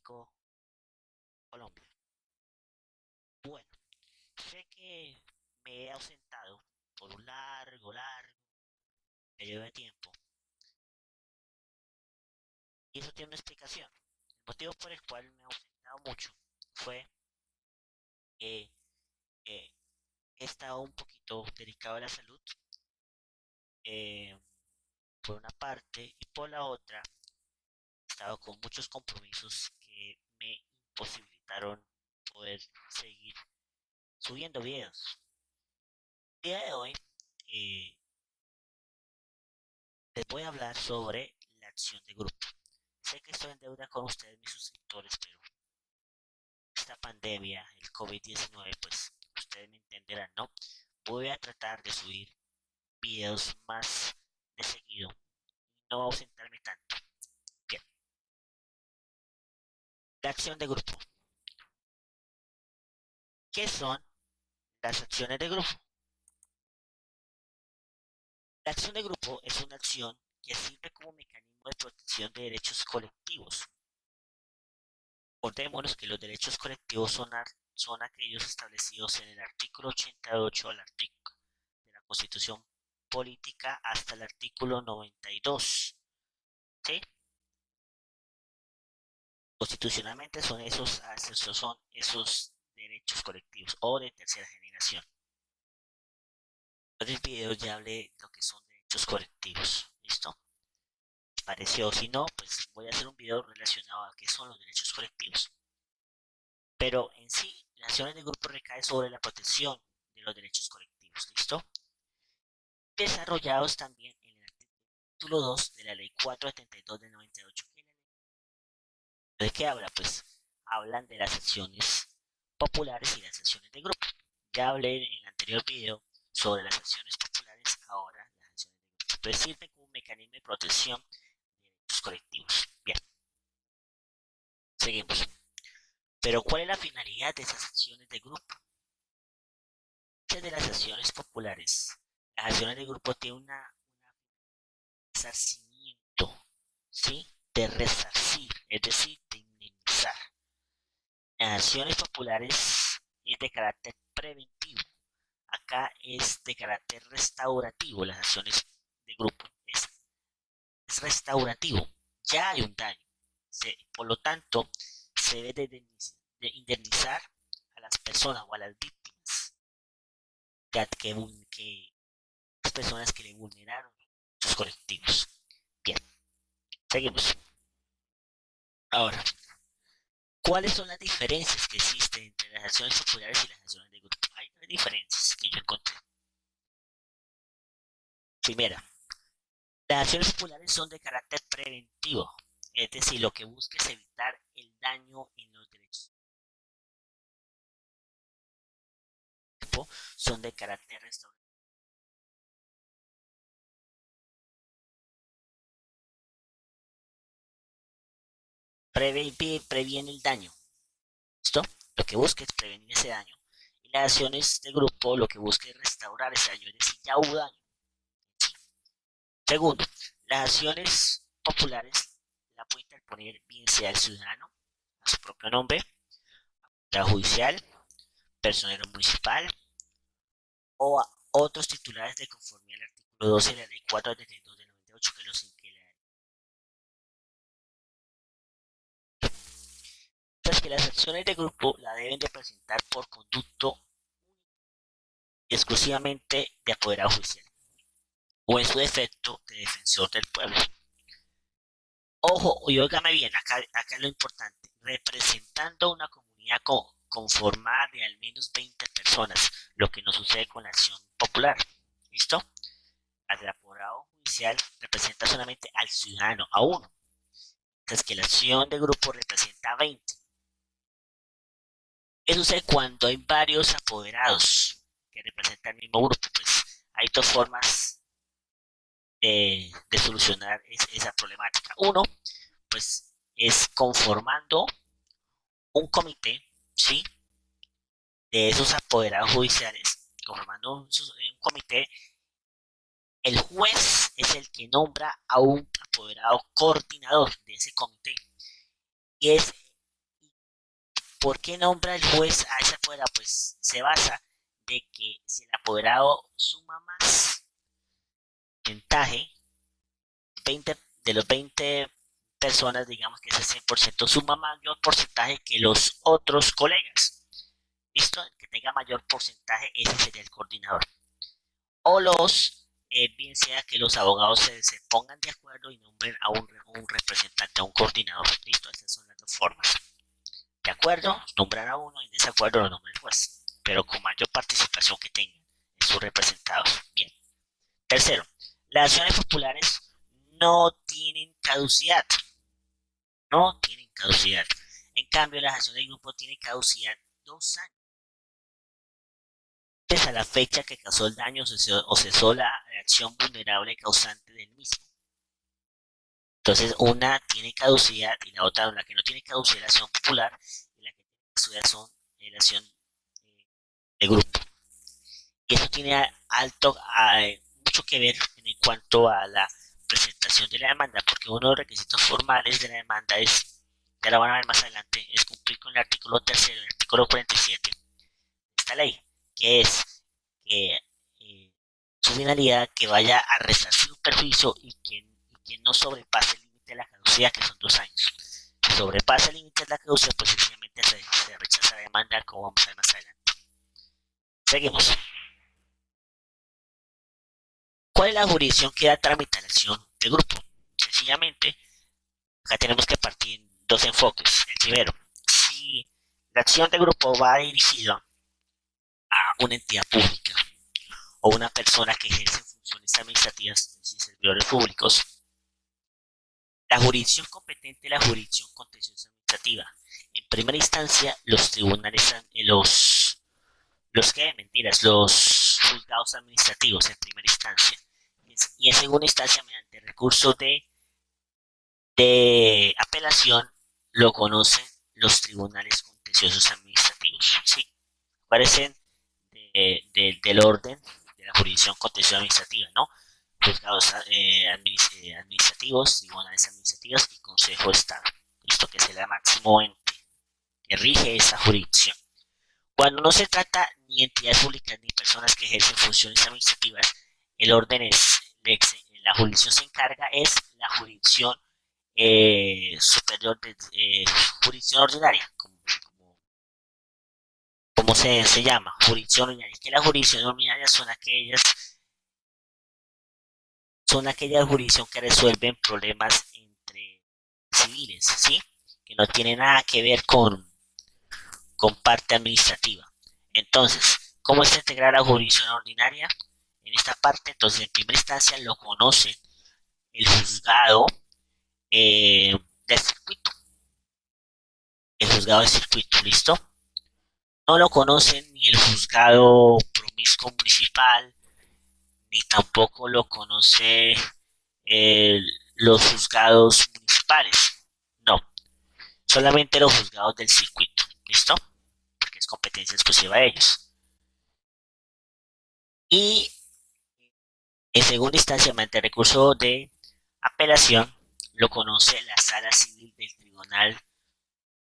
México, Colombia. Bueno, sé que me he ausentado por un largo periodo de tiempo y eso tiene una explicación. El motivo por el cual me he ausentado mucho fue que eh, he estado un poquito delicado de la salud, eh, por una parte, y por la otra, he estado con muchos compromisos que me imposibilitaron poder seguir subiendo videos. El día de hoy eh, les voy a hablar sobre la acción de grupo. Sé que estoy en deuda con ustedes, mis suscriptores, pero esta pandemia, el COVID-19, pues ustedes me entenderán, ¿no? Voy a tratar de subir videos más de seguido y no ausentarme tanto. Bien, la acción de grupo. ¿Qué son las acciones de grupo? La acción de grupo es una acción que sirve como mecanismo de protección de derechos colectivos. Acordémonos que los derechos colectivos son aquellos establecidos en el artículo 88 al artículo de la Constitución Política hasta el artículo 92. ¿Sí? Constitucionalmente son esos derechos colectivos o de tercera generación. En el video ya hablé de lo que son derechos colectivos. ¿Listo? Pareció, si no, pues voy a hacer un video relacionado a qué son los derechos colectivos. Pero en sí, las acciones de grupo recae sobre la protección de los derechos colectivos. ¿Listo? Desarrollados también en el artículo 2 de la ley 472 del 98. ¿De qué habla? Pues hablan de las acciones populares y las acciones de grupo. Ya hablé en el anterior video sobre las acciones populares, ahora las acciones de grupo. Entonces sirven como un mecanismo de protección de derechos colectivos. Bien, seguimos. Pero ¿cuál es la finalidad de esas acciones de grupo? Muchas de las acciones populares, las acciones de grupo tienen una resarcimiento, ¿sí? De resarcir, es decir, de indemnizar. Las acciones populares es de carácter preventivo. Acá es de carácter restaurativo. Las acciones de grupo es restaurativo. Ya hay un daño. Por lo tanto, se debe de indemnizar a las personas o a las víctimas que las personas que le vulneraron sus colectivos. Bien, seguimos. Ahora, ¿cuáles son las diferencias que existen entre las acciones populares y las acciones de grupo? Hay tres diferencias que yo encontré. Primera, las acciones populares son de carácter preventivo, es decir, lo que busca es evitar el daño en los derechos. Son de carácter restaurativo. Previene el daño. ¿Listo? Lo que busca es prevenir ese daño. Y las acciones de grupo lo que busca es restaurar ese daño, es decir, ya hubo daño. Segundo, las acciones populares la puede interponer bien sea el ciudadano, a su propio nombre, la judicial, personero municipal o a otros titulares de conformidad al artículo 12 de la ley 472 del 98 que los incluye. Mientras que las acciones de grupo la deben de presentar por conducto exclusivamente de apoderado judicial o en su defecto de defensor del pueblo. Ojo, y óigame bien, acá es lo importante, representando una comunidad conformada de al menos 20 personas, lo que no sucede con la acción popular. ¿Listo? El apoderado judicial representa solamente al ciudadano, a uno, mientras que la acción de grupo representa a 20. ¿Qué sucede cuando hay varios apoderados que representan el mismo grupo? Pues hay dos formas de solucionar esa problemática. Uno, pues es conformando un comité, ¿sí? De esos apoderados judiciales, conformando un comité. El juez es el que nombra a un apoderado coordinador de ese comité y es ¿Por qué nombra el juez a ese apoderado? Pues se basa de que si el apoderado suma más porcentaje, 20 de los 20 personas, digamos que ese 100% suma mayor porcentaje que los otros colegas. ¿Listo? El que tenga mayor porcentaje, ese sería el coordinador. O bien sea que los abogados se pongan de acuerdo y nombren a un representante, a un coordinador. ¿Listo? Esas son las dos formas. De acuerdo, nombrar a uno y en desacuerdo lo nombra el juez, pero con mayor participación que tengan en sus representados. Bien. Tercero, las acciones populares no tienen caducidad. No tienen caducidad. En cambio, las acciones de grupo tienen caducidad 2 años. A la fecha que causó el daño o cesó la acción vulnerable causante del mismo. Entonces, una tiene caducidad y la otra, la que no tiene caducidad, es la acción popular, y la que tiene caducidad son la acción de grupo. Y eso tiene mucho que ver en cuanto a la presentación de la demanda, porque uno de los requisitos formales de la demanda es, ya la van a ver más adelante, es cumplir con el artículo tercero, el artículo 47 de esta ley, que es que su finalidad que vaya a resarcir un perjuicio y que no sobrepase el límite de la caducidad, que son 2 años. Si sobrepasa el límite de la caducidad, pues sencillamente se rechaza la demanda, como vamos a ver más adelante. Seguimos. ¿Cuál es la jurisdicción que da trámite a la acción de grupo? Sencillamente, acá tenemos que partir en dos enfoques. El primero, si la acción de grupo va dirigida a una entidad pública o una persona que ejerce funciones administrativas, es decir, servidores públicos, la jurisdicción competente es la jurisdicción contenciosa administrativa. En primera instancia, los tribunales, los juzgados administrativos en primera instancia. Y en segunda instancia, mediante recurso de apelación, lo conocen los tribunales contenciosos administrativos. ¿Sí? Parecen del orden de la jurisdicción contenciosa administrativa, ¿no? Juzgados administrativos, tribunales administrativos y Consejo de Estado. Listo, que es el máximo ente que rige esa jurisdicción. Cuando no se trata ni entidades públicas ni personas que ejercen funciones administrativas, el orden es, la jurisdicción se encarga, es la jurisdicción superior de jurisdicción ordinaria, como se llama, jurisdicción ordinaria. Que las jurisdicciones ordinarias son aquellas jurisdicciones que resuelven problemas entre civiles, ¿sí? Que no tienen nada que ver con parte administrativa. Entonces, ¿cómo se integra la jurisdicción ordinaria? En esta parte, entonces, en primera instancia lo conoce el juzgado del circuito. El juzgado del circuito, ¿listo? No lo conocen ni el juzgado promiscuo municipal, ni tampoco lo conoce eh, los juzgados municipales. No, solamente los juzgados del circuito, ¿listo? Porque es competencia exclusiva de ellos. Y en segunda instancia, mediante recurso de apelación, lo conoce la Sala Civil del Tribunal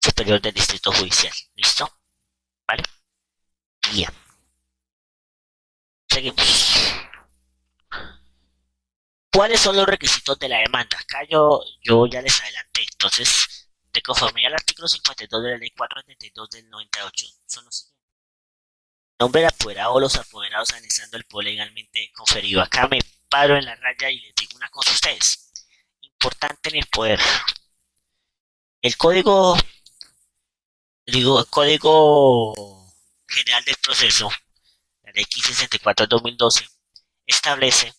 Superior del Distrito Judicial. ¿Listo? ¿Vale? Bien. Seguimos. ¿Cuáles son los requisitos de la demanda? Acá yo ya les adelanté. Entonces, de conformidad al artículo 52 de la ley 472 del 98, son los siguientes. Nombre del apoderado o los apoderados anexando el poder legalmente conferido. Acá me paro en la raya y les digo una cosa a ustedes. Importante en el poder. El código general del proceso, la ley 1564 del 2012, establece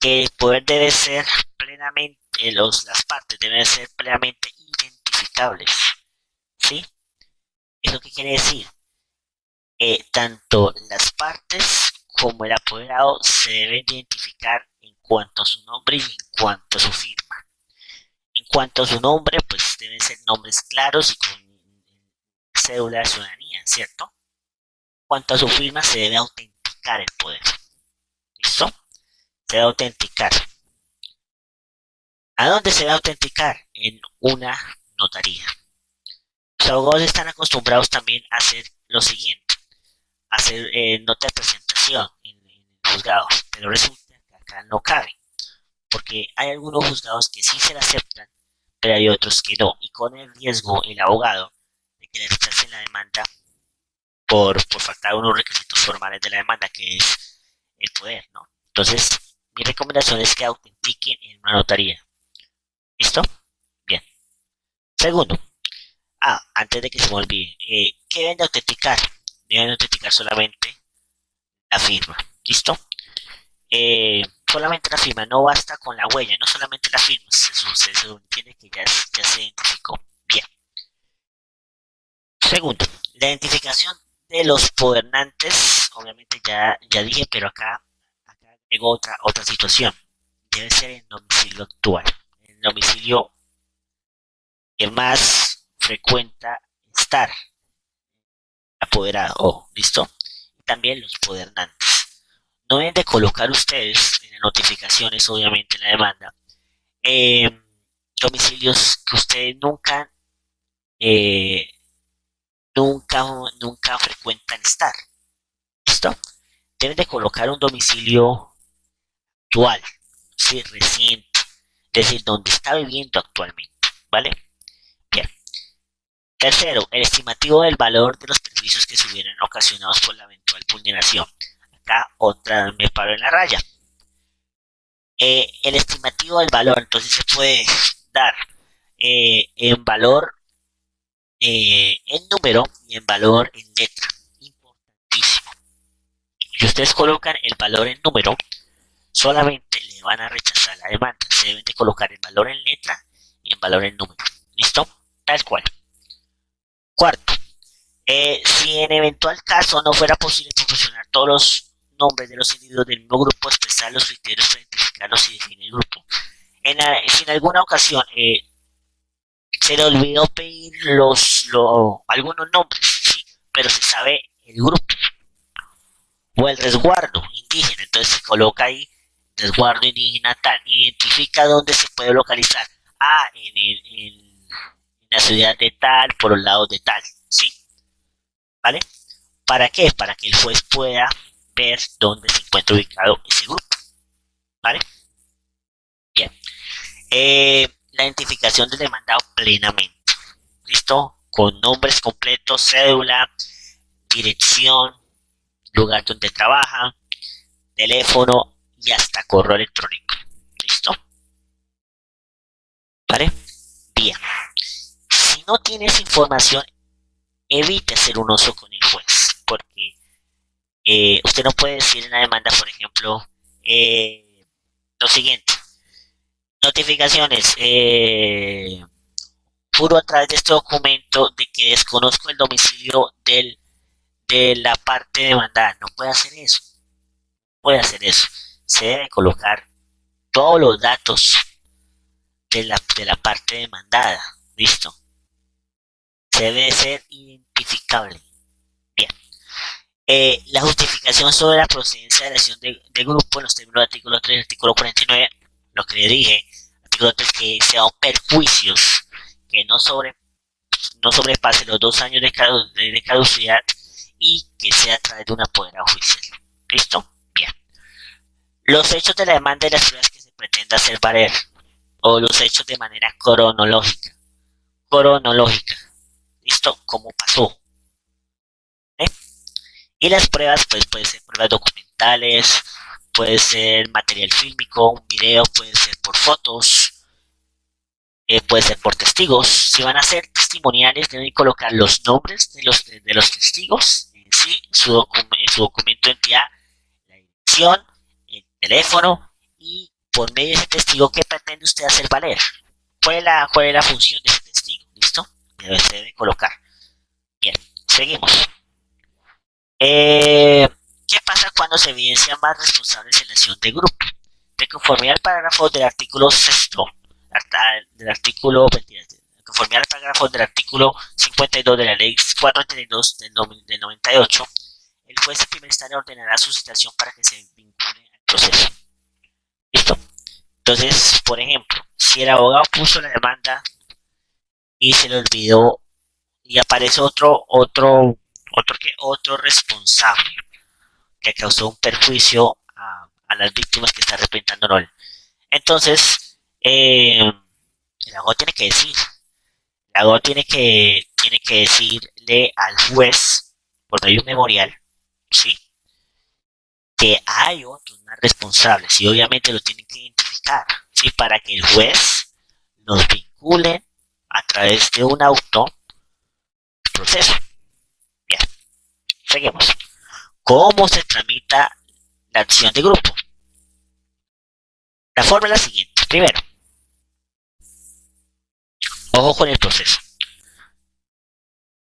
que el poder debe ser plenamente, las partes deben ser plenamente identificables. ¿Sí? ¿Eso qué quiere decir? Tanto las partes como el apoderado se deben identificar en cuanto a su nombre y en cuanto a su firma. En cuanto a su nombre, pues deben ser nombres claros y con cédula de ciudadanía, ¿cierto? En cuanto a su firma, se debe autenticar el poder. ¿Listo? Se debe autenticar. ¿A dónde se va a autenticar? En una notaría. Los abogados están acostumbrados también a hacer lo siguiente, a hacer nota de presentación en juzgados, pero resulta que acá no cabe, porque hay algunos juzgados que sí se la aceptan, pero hay otros que no, y con el riesgo el abogado de que le rechacen la demanda por faltar unos requisitos formales de la demanda, que es el poder, ¿no? Entonces, mi recomendación es que autentiquen en una notaría. ¿Listo? Bien. Segundo, antes de que se me olvide, ¿qué deben de autenticar? Deben de autenticar solamente la firma. ¿Listo? Solamente la firma, no basta con la huella, no solamente la firma, se entiende que ya se identificó. Bien. Segundo, la identificación de los gobernantes, obviamente ya dije, pero acá tengo otra situación. Debe ser el domicilio actual, el domicilio que más frecuenta estar apoderado. ¿Listo? Y también los gobernantes. No deben de colocar ustedes en las notificaciones, obviamente, en la demanda, eh, domicilios que ustedes eh, nunca, nunca frecuentan estar. ¿Listo? Deben de colocar un domicilio actual, ¿sí? Reciente, es decir, donde está viviendo actualmente, ¿vale? Bien. Tercero, el estimativo del valor de los perjuicios que se hubieran ocasionados por la eventual vulneración. Acá otra me paro en la raya. El estimativo del valor, entonces se puede dar en valor en número y en valor en letra. Importantísimo. Si ustedes colocan el valor en número, solamente le van a rechazar la demanda. Se deben de colocar el valor en letra y en valor en número. ¿Listo? Tal cual. Cuarto, si en eventual caso no fuera posible proporcionar todos los nombres de los individuos del mismo grupo, expresar los criterios para identificarlos y definir el grupo. Si en alguna ocasión se le olvidó pedir algunos nombres, sí, pero se sabe el grupo o el resguardo indígena, entonces se coloca ahí resguardo indígena tal, identifica dónde se puede localizar. En la ciudad de tal, por los lados de tal, ¿sí? ¿Vale? ¿Para qué? Para que el juez pueda ver dónde se encuentra ubicado ese grupo, ¿vale? Bien. La identificación del demandado plenamente, ¿listo? Con nombres completos, cédula, dirección, lugar donde trabaja, teléfono y hasta correo electrónico. ¿Listo? ¿Vale? Bien. Si no tienes información, evite hacer un oso con el juez, porque usted no puede decir en la demanda, por ejemplo, lo siguiente: notificaciones. Juro a través de este documento de que desconozco el domicilio de la parte demandada. No puede hacer eso. Puede hacer eso. Se debe colocar todos los datos de la parte demandada. Listo. Se debe ser identificable. Bien. La justificación sobre la procedencia de la acción de grupo en los términos del artículo 3 y artículo 49, lo que le dije, artículo 3, que sean perjuicios que no sobrepase los 2 años de caducidad y que sea a través de una apoderado judicial. ¿Listo? Bien. Los hechos de la demanda y las pruebas que se pretenda hacer valer, o los hechos de manera cronológica. Cronológica. ¿Listo? ¿Cómo pasó? ¿Eh? Y las pruebas, pues pueden ser pruebas documentales, puede ser material fílmico, un video, puede ser por fotos, puede ser por testigos. Si van a ser testimoniales, deben colocar los nombres de los testigos, en sí, su documento de identidad, la dirección, el teléfono y por medio de ese testigo, ¿qué pretende usted hacer valer? ¿Cuál es la función de ese testigo? ¿Listo? Se debe colocar. Bien, seguimos. ¿Qué pasa cuando se evidencian más responsables en la acción de grupo? De conformidad al parágrafo del artículo sexto, del artículo, de conformidad al parágrafo del artículo 52 de la ley 432 del 98, el juez de primer instancia ordenará su citación para que se vincule al proceso. ¿Listo? Entonces, por ejemplo, si el abogado puso la demanda y se le olvidó y aparece otro responsable que causó un perjuicio a las víctimas que está representando Noel. Entonces, el abogado tiene que decirle al juez, por medio de un memorial, ¿sí? Que hay otros más responsables y obviamente lo tienen que identificar, ¿sí? Para que el juez los vincule a través de un auto proceso. Bien, seguimos. ¿Cómo se tramita la acción de grupo? La forma es la siguiente. Primero, ojo con el proceso.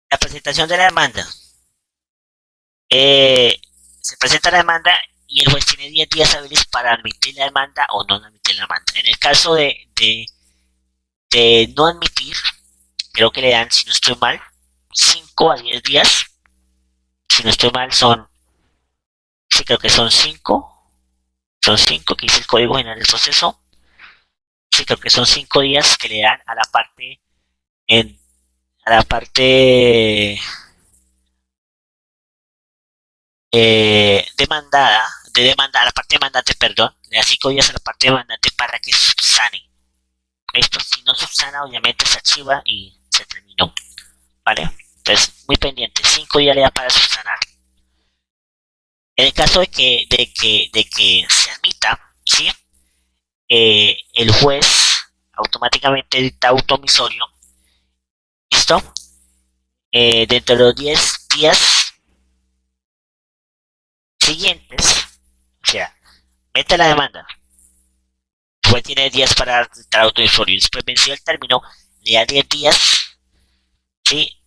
La presentación de la demanda. Se presenta la demanda y el juez tiene 10 días hábiles para admitir la demanda o no admitir la demanda. En el caso de no admitir, creo que le dan, si no estoy mal, 5 a 10 días. Si no estoy mal, sí, creo que son 5. Son 5 que dice el Código General del Proceso. Sí, creo que son 5 días que le dan a la parte, en, a la parte a la parte demandante, perdón, le da 5 días a la parte demandante para que subsane. Esto, si no subsana, obviamente se archiva y se terminó, ¿vale? Entonces, muy pendiente, 5 días le da para subsanar. En el caso de que se admita, ¿sí? El juez automáticamente dicta auto omisorio, ¿listo? Dentro de los 10 días siguientes, o sea, mete la demanda, el juez tiene 10 para dictar auto omisorio, después venció el término, le da 10 días, ¿sí?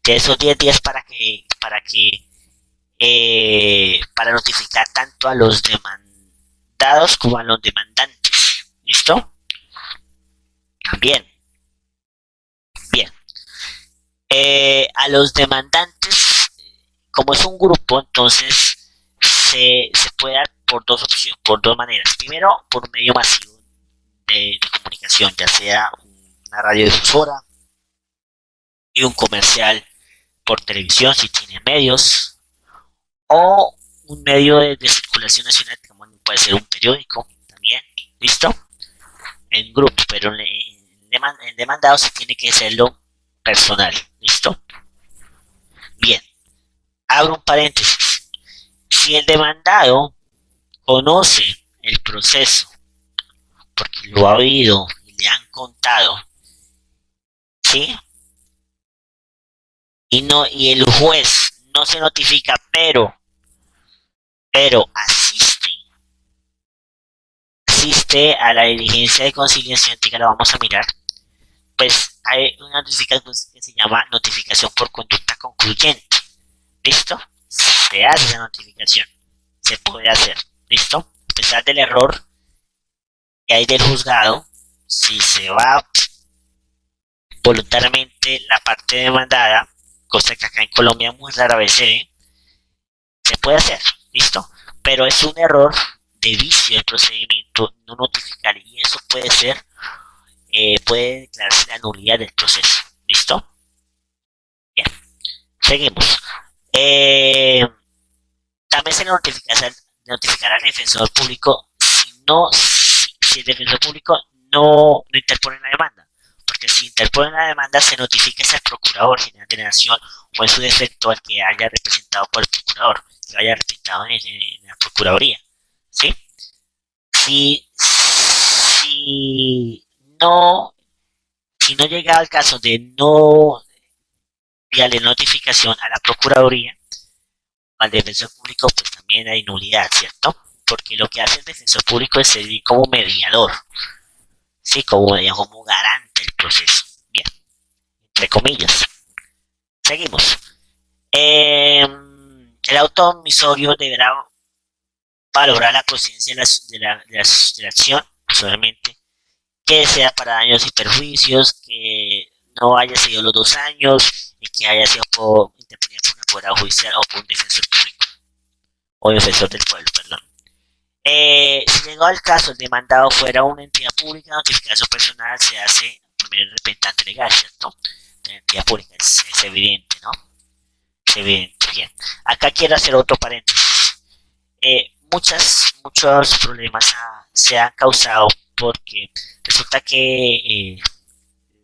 De esos 10 días para notificar tanto a los demandados como a los demandantes, ¿listo? También, bien. A los demandantes, como es un grupo, entonces se puede dar por dos opciones, por dos maneras. Primero, por un medio masivo de comunicación, ya sea una radiodifusora y un comercial por televisión, si tiene medios, o un medio de circulación nacional, como puede ser un periódico también, ¿listo? En grupo, pero en demandado se tiene que hacerlo personal, ¿listo? Bien, abro un paréntesis. Si el demandado conoce el proceso, porque lo ha oído y le han contado, ¿sí? Y el juez no se notifica, pero asiste a la diligencia de conciliación, que la vamos a mirar, pues hay una notificación que se llama notificación por conducta concluyente. ¿Listo? Se hace esa notificación. Se puede hacer. ¿Listo? A pesar del error que hay del juzgado, si se va voluntariamente la parte demandada, cosa que acá en Colombia muy rara vez se puede hacer. ¿Listo? Pero es un error de vicio del procedimiento no notificar y eso puede declararse la nulidad del proceso. ¿Listo? Bien. Seguimos. También se le notificará al defensor público si el defensor público no interpone la demanda. Porque si interpone la demanda, se notifica al Procurador General de la Nación o en su defecto al que haya representado por el Procurador, que haya representado en la Procuraduría. ¿Sí? Si no, si no llega al caso de no enviarle notificación a la Procuraduría, al defensor público, pues también hay nulidad, ¿cierto? Porque lo que hace el defensor público es servir como mediador, ¿sí? Como garante del proceso. Bien, entre comillas. Seguimos. El auto omisorio deberá valorar la procedencia de la acción, solamente que sea para daños y perjuicios, que no haya sido los 2 años y que haya sido interponida por un apoderado judicial o por un defensor público o defensor del pueblo, perdón. Si llegado al caso el demandado fuera una entidad pública, notificación personal se hace por medio del representante legal, ¿cierto? de la entidad pública, es evidente, ¿no? Es evidente, bien. Acá quiero hacer otro paréntesis. Muchos problemas se han causado porque resulta que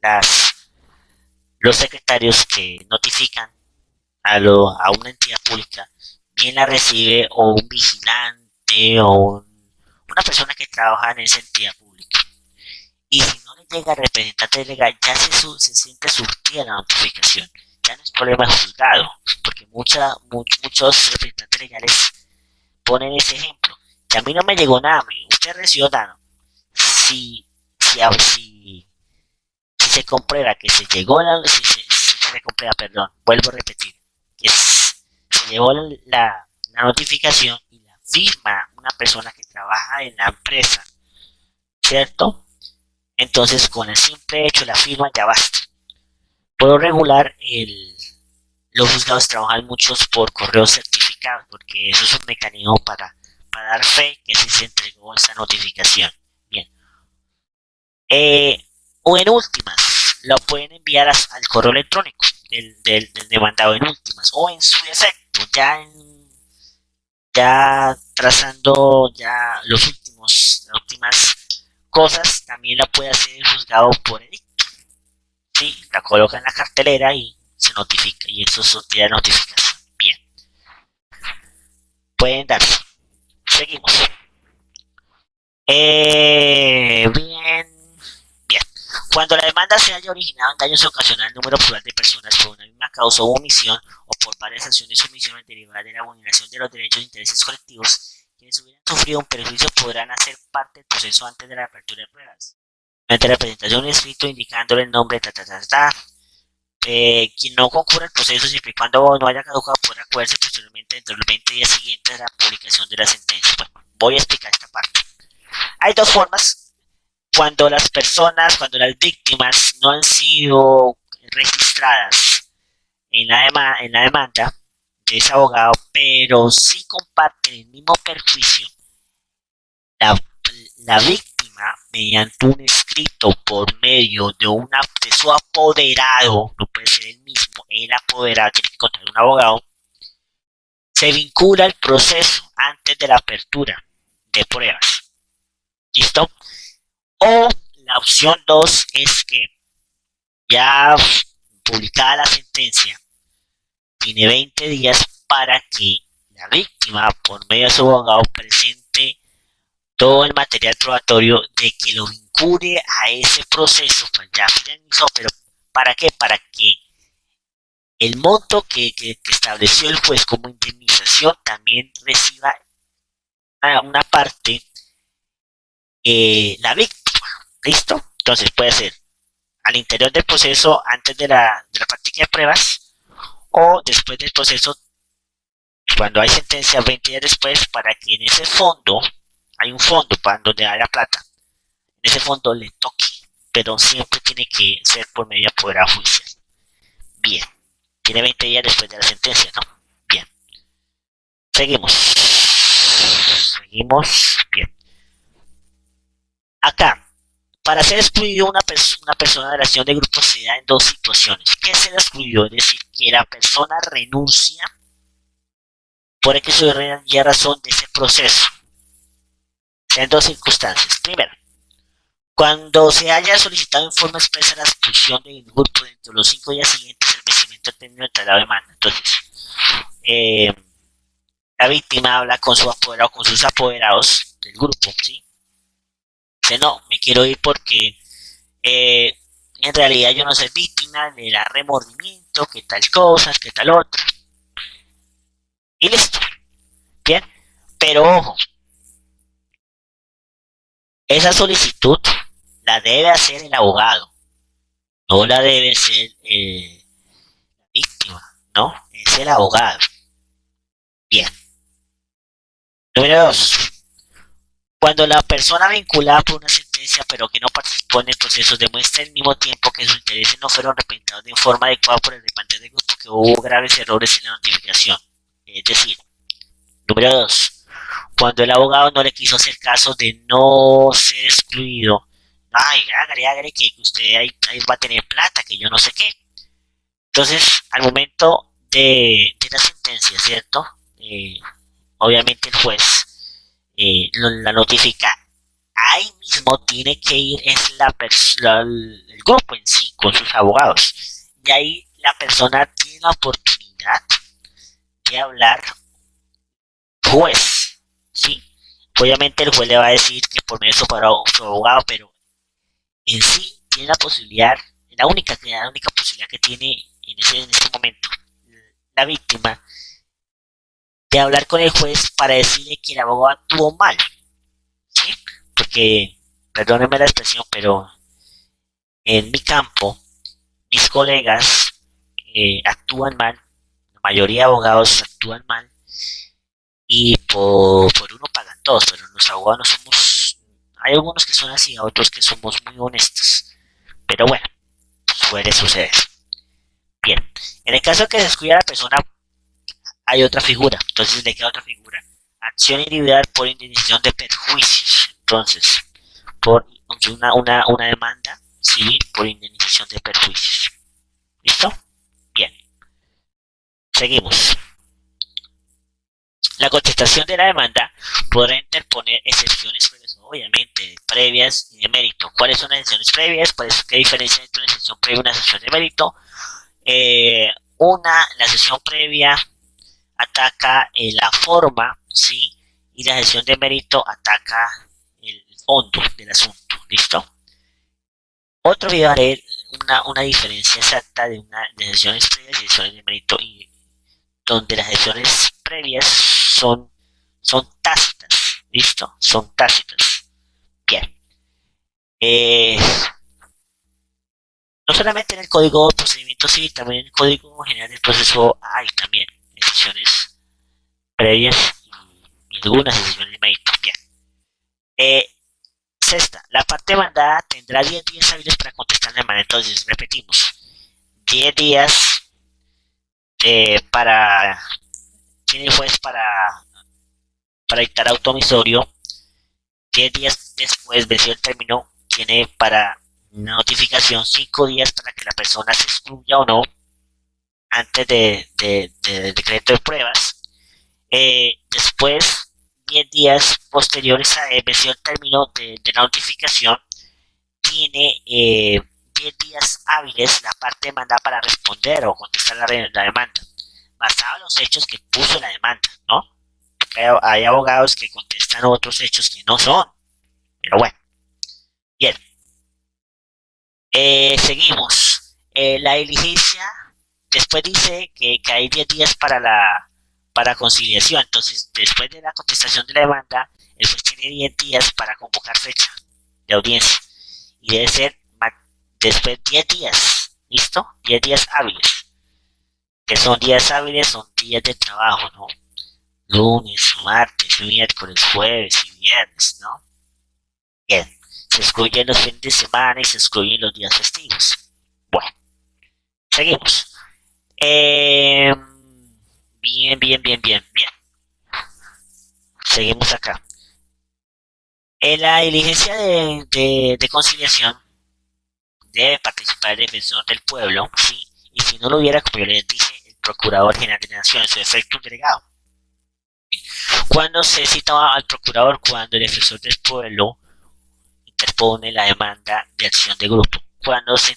las, los secretarios que notifican a una entidad pública, bien la recibe o un vigilante o una persona que trabaja en esa entidad pública. Y si no le llega al representante legal, ya se siente surtida la notificación. Ya no es problema de juzgado, porque muchos representantes legales ponen ese ejemplo. Que a mí no me llegó nada, usted recibió nada. Si, si se comprueba que se llegó si se comprueba, perdón, vuelvo a repetir, que se llevó la notificación y la firma una persona que trabaja en la empresa, ¿cierto? Entonces, con el simple hecho de la firma ya basta. Por lo regular, los juzgados trabajan muchos por correo certificado, porque eso es un mecanismo para dar fe que sí se entregó esa notificación. Bien. O en últimas, lo pueden enviar al correo electrónico del demandado en últimas, o en su defecto, ya trazando ya las últimas cosas, también la puede hacer el juzgado por edicto. ¿Sí? La coloca en la cartelera y se notifica, y eso es de notificación. Bien, pueden darse. Seguimos. Bien, bien. Cuando la demanda se haya originado en daños ocasionados al número plural de personas por una misma causa o omisión o por varias acciones o omisiones derivadas de la vulneración de los derechos e intereses colectivos, quienes hubieran sufrido un perjuicio podrán hacer parte del proceso antes de la apertura de pruebas. Mediante la presentación de un escrito indicándole el nombre, quien no concurra al proceso siempre y cuando no haya caducado podrá acogerse posteriormente dentro de los 20 días siguientes a la publicación de la sentencia. Bueno, voy a explicar esta parte. Hay dos formas cuando cuando las víctimas no han sido registradas en la demanda de ese abogado, pero sí comparten el mismo perjuicio. La víctima, mediante un escrito por medio de su apoderado, no puede ser el mismo, el apoderado tiene que encontrar un abogado, se vincula el proceso antes de la apertura de pruebas. ¿Listo? O la opción 2 es que ya publicada la sentencia, tiene 20 días para que la víctima, por medio de su abogado, presente todo el material probatorio de que lo vincule a ese proceso, pues ya finalizó, pero ¿para qué? Para que el monto que estableció el juez como indemnización también reciba una parte la víctima. ¿Listo? Entonces puede ser al interior del proceso antes de la práctica de pruebas o después del proceso cuando hay sentencia 20 días después para que en ese fondo, hay un fondo para donde haya plata, en ese fondo le toque, pero siempre tiene que ser por medio de apoderado judicial. Bien, tiene 20 días después de la sentencia, ¿no? Bien, seguimos, bien. Acá, para ser excluido una persona de la acción de grupo se da en dos situaciones. ¿Qué se la excluyó? Es decir, que la persona renuncia por X o Y razón de ese proceso. En dos circunstancias. Primero, cuando se haya solicitado en forma expresa la expulsión del grupo dentro de los 5 días siguientes al vencimiento del término de traslado de demanda. Entonces, la víctima habla con su apoderado, con sus apoderados del grupo, ¿sí? Dice, no, me quiero ir porque en realidad yo no soy víctima, le da remordimiento, que tal cosas, que tal otra. Y listo. Bien. Pero ojo, esa solicitud la debe hacer el abogado, no la debe ser la víctima, ¿no? Es el abogado. Bien. Número 2. Cuando la persona vinculada por una sentencia pero que no participó en el proceso demuestra al mismo tiempo que sus intereses no fueron representados de forma adecuada por el demandante del grupo, que hubo graves errores en la notificación. Es decir, número 2. Cuando el abogado no le quiso hacer caso de no ser excluido, ay, hágale, que usted ahí va a tener plata, que yo no sé qué. Entonces, al momento de la sentencia, ¿cierto? Obviamente el juez la notifica. Ahí mismo tiene que ir es el grupo en sí, con sus abogados. Y ahí la persona tiene la oportunidad de hablar juez, ¿sí? Obviamente el juez le va a decir que por medio de su abogado, pero en sí tiene la posibilidad, la única posibilidad que tiene en ese momento la víctima de hablar con el juez para decirle que el abogado actuó mal, ¿sí? Porque, perdónenme la expresión, pero en mi campo, mis colegas actúan mal, la mayoría de abogados actúan mal y por uno pagan todos, pero los abogados no somos, hay algunos que son así, otros que somos muy honestos, pero bueno, suele suceder. Bien, en el caso de que se descuida la persona, hay otra figura, entonces le queda otra figura. Acción individual por indemnización de perjuicios. Entonces, por una demanda civil por indemnización de perjuicios. ¿Listo? Bien, seguimos. La contestación de la demanda podrá interponer excepciones, obviamente, previas y de mérito. ¿Cuáles son las excepciones previas? ¿Qué diferencia entre una excepción previa y una excepción de mérito? La sesión previa ataca la forma, ¿sí? Y la sesión de mérito ataca el fondo del asunto, ¿listo? Otro video haré una diferencia exacta de sesiones previas y sesiones de mérito, y donde las sesiones previas son tácitas, ¿listo? Son tácitas. Bien. Eh, no solamente en el Código de Procedimiento Civil, también en el Código General del Proceso hay también sesiones previas y algunas sesiones de mérito. Bien. Eh, Sexta, la parte demandada tendrá 10 días hábiles para contestar la demanda. Entonces, repetimos, 10 días para, tiene el juez para dictar auto omisorio. 10 días después, vencido el término, tiene para una notificación 5 días para que la persona se excluya o no antes del decreto de pruebas. Después, 10 días posteriores a vencido el término de la notificación, tiene 10 días hábiles la parte demandada para responder o contestar la demanda, basado en los hechos que puso la demanda, ¿no? Hay abogados que contestan otros hechos que no son, pero bueno, bien. Seguimos. La diligencia, después dice que hay 10 días para conciliación, entonces después de la contestación de la demanda, el juez tiene 10 días para convocar fecha de audiencia y debe ser después 10 días, ¿listo? 10 días hábiles. Que son días hábiles, son días de trabajo, ¿no? Lunes, martes, miércoles, jueves y viernes, ¿no? Bien. Se excluyen los fines de semana y se excluyen los días festivos. Bueno, seguimos. Eh, bien. Seguimos acá. En la diligencia de conciliación debe participar el defensor del pueblo, ¿sí? Y si no lo hubiera, como yo les dije, el Procurador General de la Nación, en su efecto un delegado. Cuando se cita al procurador, cuando el defensor del pueblo interpone la demanda de acción de grupo, cuando se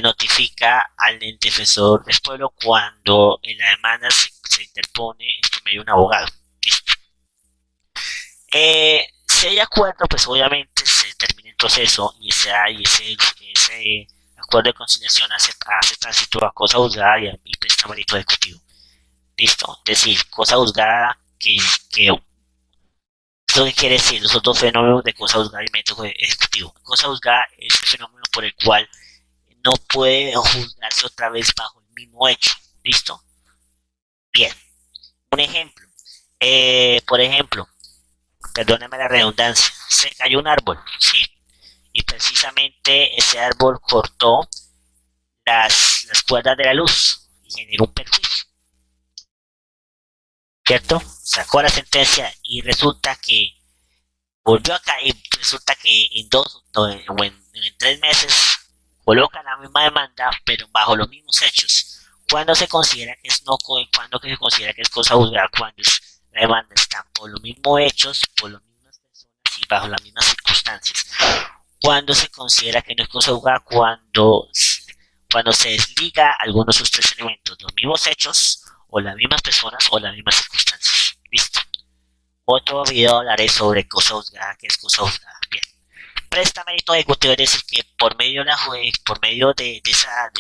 notifica al defensor del pueblo, cuando en la demanda se interpone por medio de un abogado. ¿Listo? Si hay acuerdo, pues obviamente se termina el proceso y ese acuerdo de conciliación hace tránsito a cosa juzgada y presta mérito ejecutivo. Listo. Es decir, cosa juzgada que eso que quiere decir los otros fenómenos de cosa juzgada y método ejecutivo. Cosa juzgada es el fenómeno por el cual no puede juzgarse otra vez bajo el mismo hecho. ¿Listo? Bien. Un ejemplo. Por ejemplo, perdóneme la redundancia, se cayó un árbol, ¿sí? Y precisamente ese árbol cortó las cuerdas de la luz y generó un perjuicio, ¿cierto? Sacó la sentencia y resulta que volvió acá y resulta que en 2 o en 3 meses coloca la misma demanda, pero bajo los mismos hechos. Cuando se considera que es no, cuando que se considera que es cosa juzgada, cuando la demanda está por los mismos hechos, por las mismas personas y bajo las mismas circunstancias. Cuando se considera que no es cosa juzgada, cuando se desliga algunos de sus tres elementos, los mismos hechos, o las mismas personas, o las mismas circunstancias. Listo. Otro video hablaré sobre cosa juzgada, que es cosa juzgada. Bien. Presta mérito ejecutivo, es decir, que por medio de por medio de esa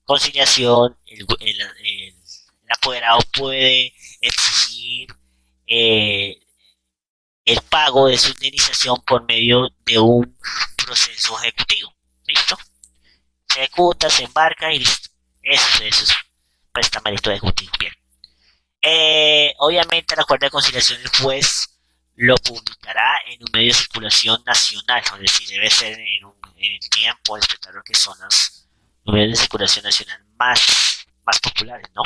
conciliación, el apoderado puede exigir eh, el pago de su indemnización por medio de un proceso ejecutivo. ¿Listo? Se ejecuta, se embarca y listo. Eso es presta mérito ejecutivo. Bien. Obviamente, el acuerdo de conciliación el juez lo publicará en un medio de circulación nacional, es decir, debe ser en el tiempo, respetar lo que son los medios de circulación nacional más populares, ¿no?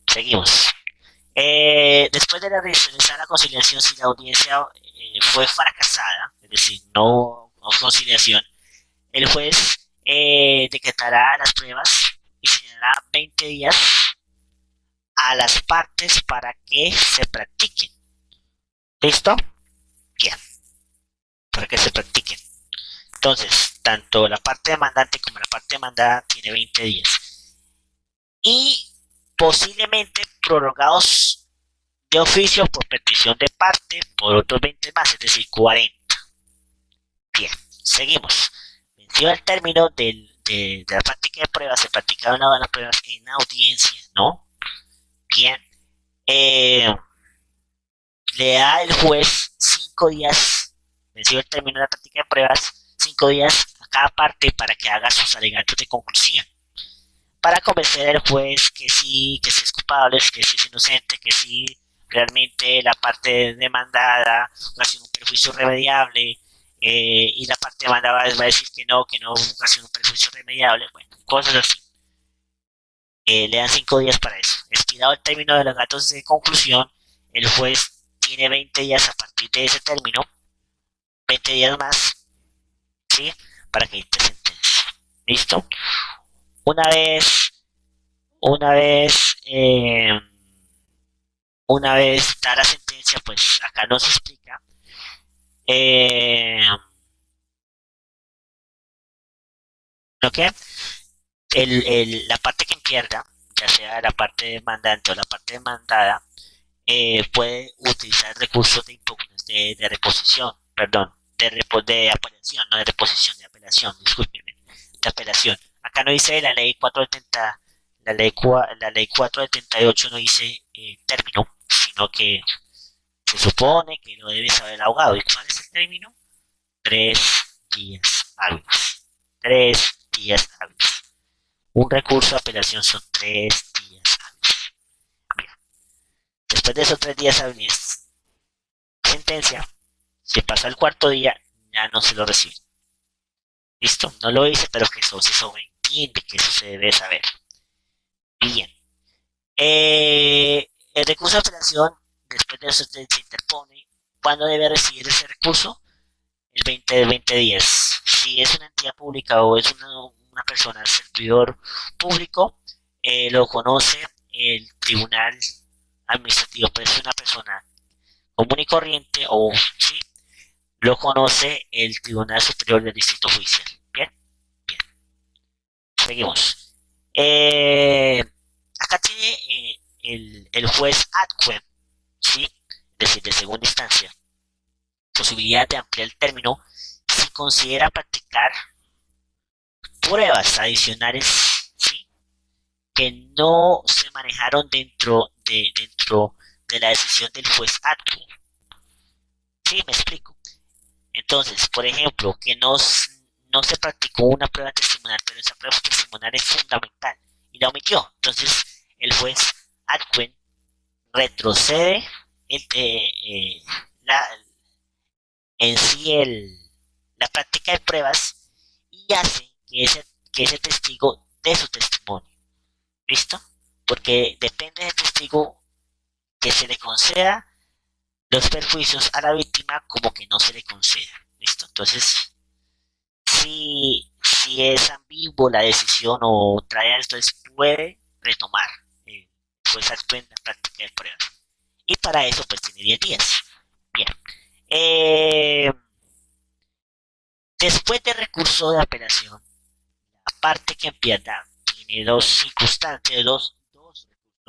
Seguimos. Después de realizar la conciliación, si la audiencia fue fracasada, es decir, no conciliación, el juez decretará las pruebas y señalará 20 días a las partes para que se practiquen. ¿Listo? Bien, para que se practiquen. Entonces, tanto la parte demandante como la parte demandada tiene 20 días. Y posiblemente prorrogados de oficio por petición de parte por otros 20 más, es decir, 40. Bien, seguimos. Vencido el término de la práctica de pruebas, se practicaron las pruebas en audiencia, ¿no? Bien. Le da el juez 5 días, vencido el término de la práctica de pruebas, 5 días a cada parte para que haga sus alegatos de conclusión. Para convencer al juez que sí es culpable, que sí es inocente, que sí realmente la parte demandada ocasiona un perjuicio irremediable y la parte demandada va a decir que no ocasiona un perjuicio irremediable, bueno, cosas así. Le dan 5 días para eso. Expirado el término de los alegatos de conclusión, el juez tiene 20 días a partir de ese término, 20 días más, ¿sí? Para que dicte sentencia. ¿Listo? Una vez, una vez, una vez da la sentencia, pues acá nos explica. ¿Ok? La parte que pierda, ya sea la parte demandante o la parte demandada, puede utilizar recursos de reposición, perdón, de apelación, no de reposición, de apelación, discúlpeme, de apelación. Acá no dice la ley 470, la ley 478 no dice término, sino que se supone que lo debe saber el abogado. ¿Y cuál es el término? 3 días hábiles. 3 días hábiles. Un recurso de apelación son 3 días hábiles. Mira, después de esos 3 días hábiles, sentencia, si pasa el cuarto día, ya no se lo recibe. ¿Listo? No lo dice, pero que eso se sobreentiende, que eso se debe saber. Bien. El recurso de apelación, después de eso se interpone. ¿Cuándo debe recibir ese recurso? El 20 días. Si es una entidad pública o es una persona, servidor público, lo conoce el tribunal administrativo, pero es una persona común y corriente o sí, lo conoce el Tribunal Superior del Distrito Judicial. Bien, bien. Seguimos. Acá tiene el juez adjunto, ¿sí? Es decir, de segunda instancia, posibilidad de ampliar el término si considera practicar pruebas adicionales, ¿sí? Que no se manejaron dentro de la decisión del juez adjunto. ¿Sí? Me explico. Entonces, por ejemplo, que no se practicó una prueba testimonial, pero esa prueba testimonial es fundamental y la omitió. Entonces, el juez adjunto retrocede el, la, en sí la práctica de pruebas y hace que ese testigo dé su testimonio. ¿Listo? Porque depende del testigo que se le conceda los perjuicios a la víctima como que no se le conceda. ¿Listo? Entonces, si si es ambiguo la decisión o trae algo, entonces puede retomar pues actúe en la práctica de pruebas. Y para eso pues tiene 10 días. Bien. Eh, Después de recurso de apelación, la parte que pierda tiene dos circunstancias, dos recursos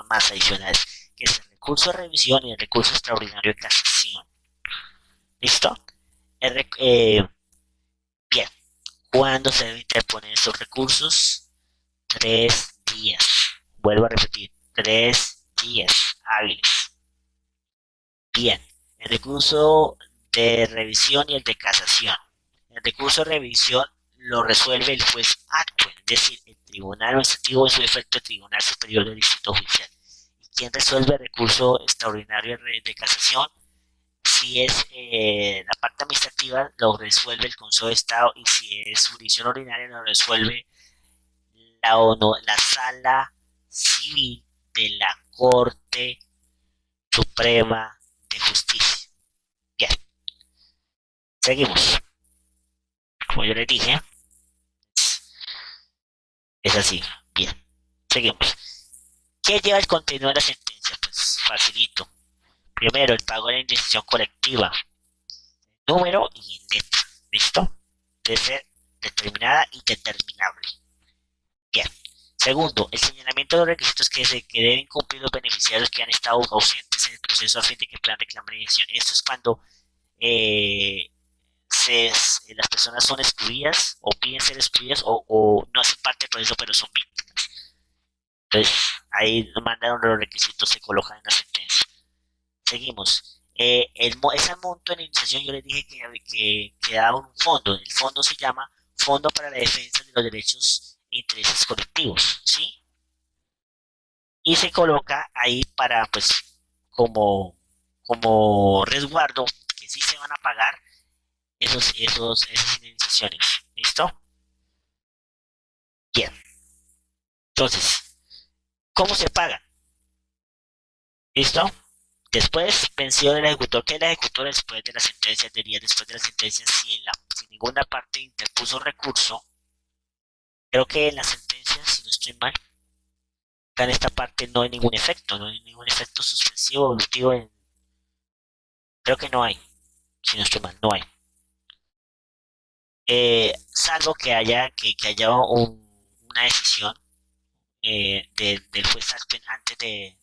más adicionales, que es el recurso de revisión y el recurso extraordinario de casación. ¿Listo? El bien. ¿Cuándo se deben interponer esos recursos? 3 días. Vuelvo a repetir, 3 días hábiles. Bien, el recurso de revisión y el de casación. El recurso de revisión lo resuelve el juez acto, es decir, el tribunal administrativo, en su efecto el Tribunal Superior del Distrito Judicial. ¿Y quién resuelve el recurso extraordinario de casación? Si es la parte administrativa, lo resuelve el Consejo de Estado, y si es jurisdicción ordinaria, lo resuelve la Sala Civil de la Corte Suprema de Justicia. Bien, seguimos. Como yo les dije, es así. Bien, seguimos. ¿Qué lleva el contenido de la sentencia? Pues facilito. Primero, el pago de la indemnización colectiva, número y en letra. ¿Listo? Debe ser determinada y determinable. Bien. Segundo, el señalamiento de los requisitos que deben cumplir los beneficiarios que han estado ausentes en el proceso a fin de que puedan reclamar indemnización. Esto es cuando eh, las personas son excluidas o piden ser excluidas o no hacen parte del proceso pero son víctimas. Entonces, ahí mandaron los requisitos, se colocan en la sentencia. Seguimos. Ese monto de indemnización yo les dije que daba un fondo. El fondo se llama Fondo para la Defensa de los Derechos e Intereses Colectivos, ¿sí? Y se coloca ahí para, pues, como resguardo, que sí se van a pagar esas indemnizaciones. ¿Listo? Bien. Entonces, ¿cómo se paga? ¿Listo? Después, pensión del ejecutor, que el ejecutor después de la sentencia diría después de la sentencia, si ninguna parte interpuso recurso, creo que en la sentencia, si no estoy mal, acá en esta parte no hay ningún efecto, no hay ningún efecto suspensivo o evolutivo, creo que no hay, si no estoy mal, no hay. Salvo que haya una decisión del juez antes de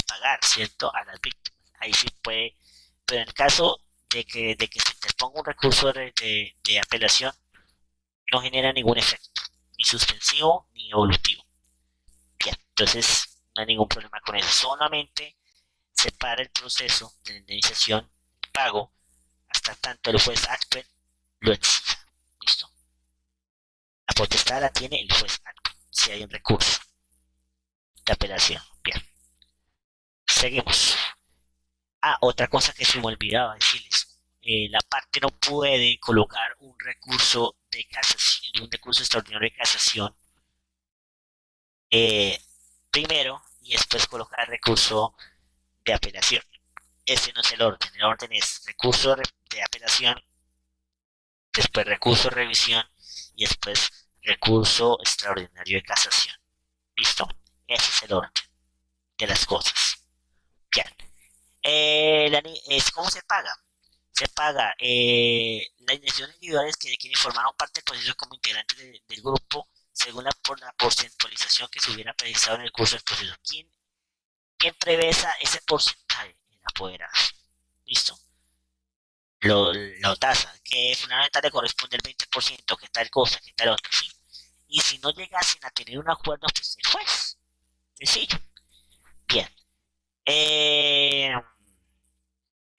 pagar, ¿cierto? A las víctimas. Ahí sí puede, pero en el caso de que se interponga un recurso de apelación, no genera ningún efecto, ni suspensivo ni evolutivo. Bien, entonces no hay ningún problema con eso. Solamente se para el proceso de la indemnización, el pago, hasta tanto el juez actúe, lo exija. ¿Listo? La potestad la tiene el juez actúe, si hay un recurso de apelación. Bien, seguimos. Otra cosa que se me olvidaba decirles. La parte no puede colocar un recurso de casación, un recurso extraordinario de casación eh, primero y después colocar el recurso de apelación. Ese no es el orden. El orden es recurso de apelación, después recurso de revisión y después recurso extraordinario de casación. ¿Listo? Ese es el orden de las cosas. Bien. ¿Cómo se paga? Se paga las indemnizaciones individuales que quienes formaron parte del proceso como integrantes del grupo según la porcentualización que se hubiera precisado en el curso del proceso. ¿Quién prevé ese porcentaje? El apoderado. ¿Listo? Lo tasa, que fundamentalmente le corresponde el 20%, que tal cosa, que tal otra, ¿sí? Y si no llegasen a tener un acuerdo, pues el juez. Sencillo. Bien.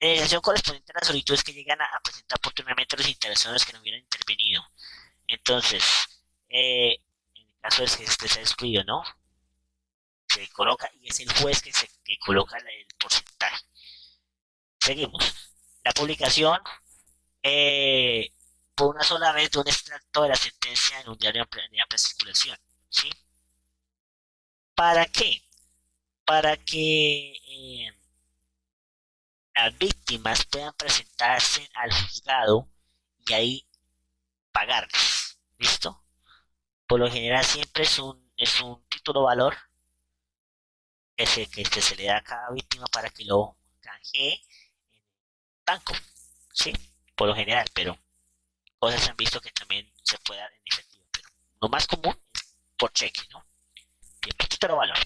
La indemnización correspondiente a las solicitudes que llegan a presentar oportunamente los interesados que no hubieran intervenido. Entonces, en el caso de que este sea excluido, ¿no? Se coloca y es el juez que coloca el porcentaje. Seguimos. La publicación eh, por una sola vez de un extracto de la sentencia en un diario de amplia circulación. ¿Sí? ¿Para qué? Para que las víctimas puedan presentarse al juzgado y ahí pagarles. ¿Listo? Por lo general siempre es un título valor que se le da a cada víctima para que lo canjee en el banco, ¿sí? Por lo general, pero cosas se han visto que también se puede dar en efectivo, pero lo más común es por cheque, ¿no? Bien, por título valor.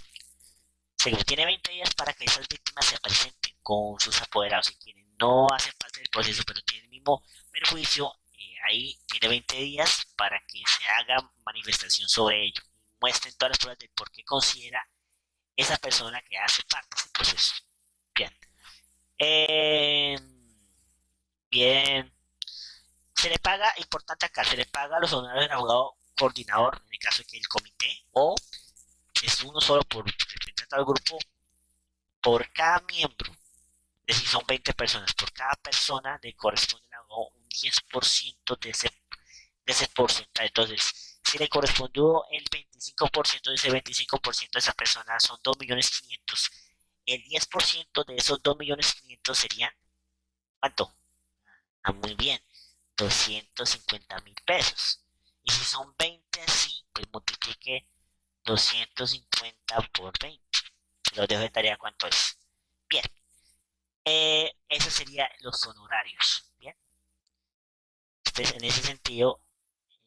Segundo, tiene 20 días para que esas víctimas se presenten con sus apoderados y quienes no hacen parte del proceso pero tienen el mismo perjuicio, ahí tiene 20 días para que se haga manifestación sobre ello y muestren todas las pruebas de por qué considera esa persona que hace parte de ese proceso. Bien. Eh, bien. Se le paga, importante acá, se le paga a los honorarios del abogado coordinador, en el caso de que el comité, o es uno solo por representar al grupo, por cada miembro. Es decir, son 20 personas. Por cada persona le corresponde al abogado un 10% de ese porcentaje. Entonces, si le correspondió el 25% de ese 25% de esa persona, son 2.500.000. El 10% de esos 2.500.000 serían, ¿cuánto? Ah, muy bien, 250.000 pesos. Y si son 20 así, pues multiplique 250 por 20. Se los dejo de tarea cuánto es. Bien, eso serían los honorarios. Bien, entonces en ese sentido,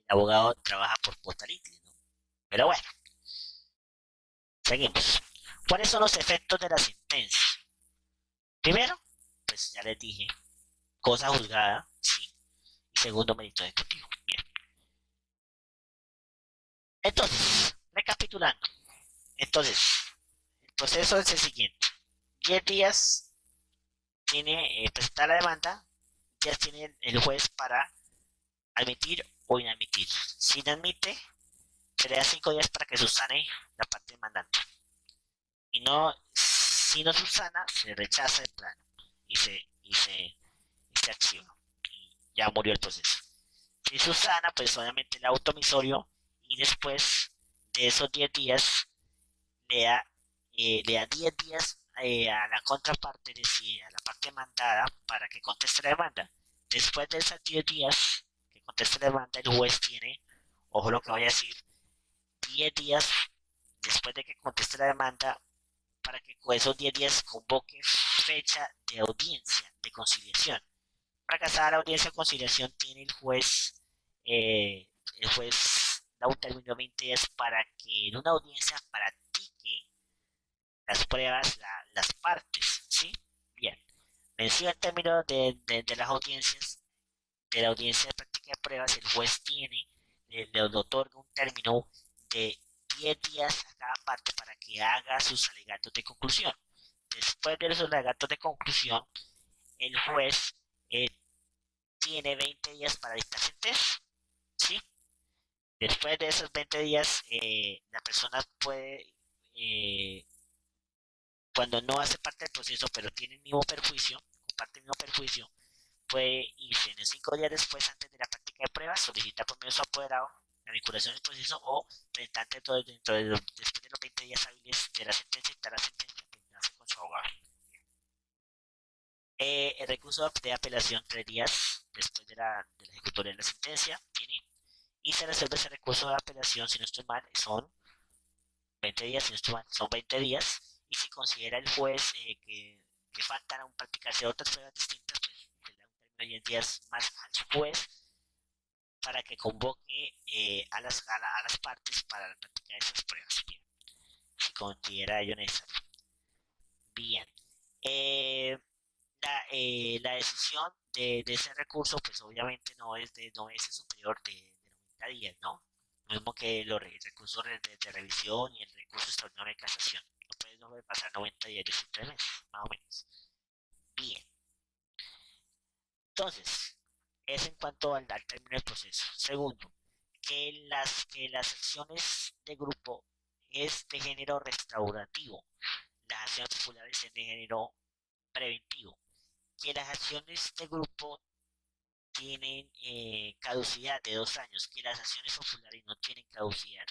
el abogado trabaja por cuota líquida, ¿no? Pero bueno, seguimos. ¿Cuáles son los efectos de la sentencia? Primero, pues ya les dije, cosa juzgada, sí. Y segundo, mérito ejecutivo. Bien. Entonces, recapitulando. Entonces, el proceso es el siguiente. 10 días tiene presentar la demanda, ya tiene el juez para admitir o inadmitir. Si inadmite, se le da 5 días para que subsane la parte demandante. Y no, si no subsana, se rechaza el plano y se archiva. Y ya murió el proceso. Si subsana, pues obviamente el automisorio y después de esos 10 días le da, le da 10 días a la contraparte, es decir, a la parte demandada, para que conteste la demanda. Después de esos 10 días que conteste la demanda, el juez tiene, ojo lo que voy a decir, 10 días después de que conteste la demanda para que con esos 10 días convoque fecha de audiencia de conciliación. Fracasada la audiencia de conciliación, tiene el juez da un término de 20 días para que en una audiencia practique las pruebas, las partes, ¿sí? Bien. Vencido el término de las audiencias, de la audiencia de práctica de pruebas, el juez tiene, le otorga un término de 10 días a cada parte para que haga sus alegatos de conclusión. Después de esos alegatos de conclusión, el juez eh, tiene 20 días para dictar sentencia, ¿sí? Después de esos 20 días, la persona puede, eh, cuando no hace parte del proceso, pero tiene el mismo perjuicio, comparte el mismo perjuicio, puede irse en 5 días después, antes de la práctica de pruebas, solicitar por medio de su apoderado la vinculación del proceso o presentar después de los 20 días hábiles de la sentencia, dictar la sentencia, presentarse con su abogado. El recurso de apelación 3 días después de la ejecutoria de la sentencia tiene y se resuelve ese recurso de apelación, si no estoy mal, son 20 días, si no estoy mal, son 20 días y si considera el juez que faltan aún practicarse otras pruebas distintas, pues le da un término de 10 días más al juez para que convoque a las partes para la práctica de esas pruebas. Bien, si considera ello necesario. Bien. Eh, la decisión de ese recurso, pues obviamente no es superior de 90 días, ¿no? Lo mismo que el recurso de revisión y el recurso extraordinario de casación. No puede pasar 90 días, de 3 meses, más o menos. Bien. Entonces, es en cuanto al término del proceso. Segundo, que las acciones de grupo es de género restaurativo. Las acciones populares es de género preventivo. Que las acciones de grupo tienen caducidad de 2 años, que las acciones populares no tienen caducidad,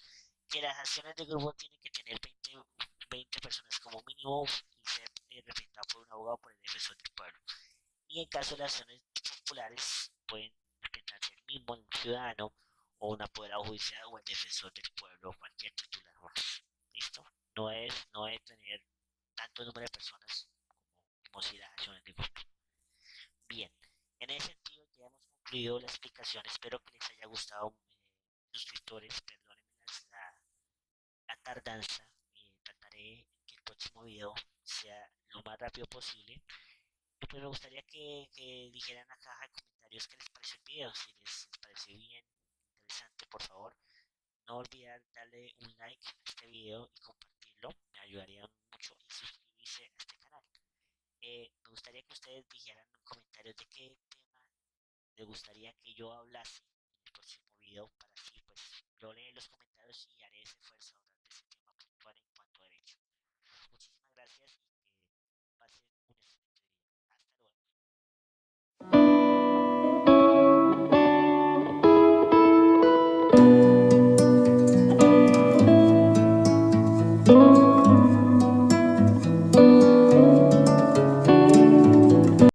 que las acciones de grupo tienen que tener 20 personas como mínimo y ser representadas por un abogado o por el defensor del pueblo. Y en caso de las acciones populares pueden representarse el mismo, el ciudadano o un apoderado judicial o el defensor del pueblo o cualquier titular más. ¿Listo? No es tener tanto número de personas como si las acciones de grupo. Bien, en ese sentido ya hemos concluido la explicación. Espero que les haya gustado, suscriptores. Perdónenme la tardanza. Trataré que el próximo video sea lo más rápido posible. Y pues me gustaría que dijeran en la caja de comentarios qué les pareció el video. Si les pareció bien, interesante, por favor. No olvidar darle un like a este video y compartirlo. Me ayudaría mucho y suscribirse a este canal. Me gustaría que ustedes dijeran en comentarios de qué tema les gustaría que yo hablase en el próximo video para así pues yo leer los comentarios y haré